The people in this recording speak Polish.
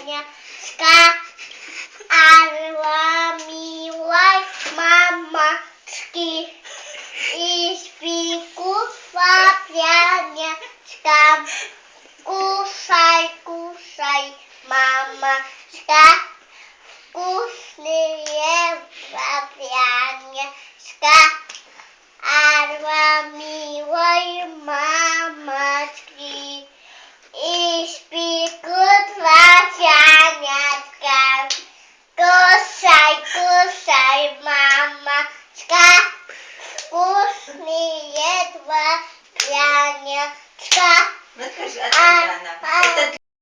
pianiaczka, arła miłej mamaczki i śpikuwa pianiaczka. Kuszaj, kuszaj, mamaczka, kusznieje pianiaczka, arła miłej mamaczki i śpikuwa pianiaczka. Kuszaj, kuszaj, mamaczka, kusznieje pianiaczka.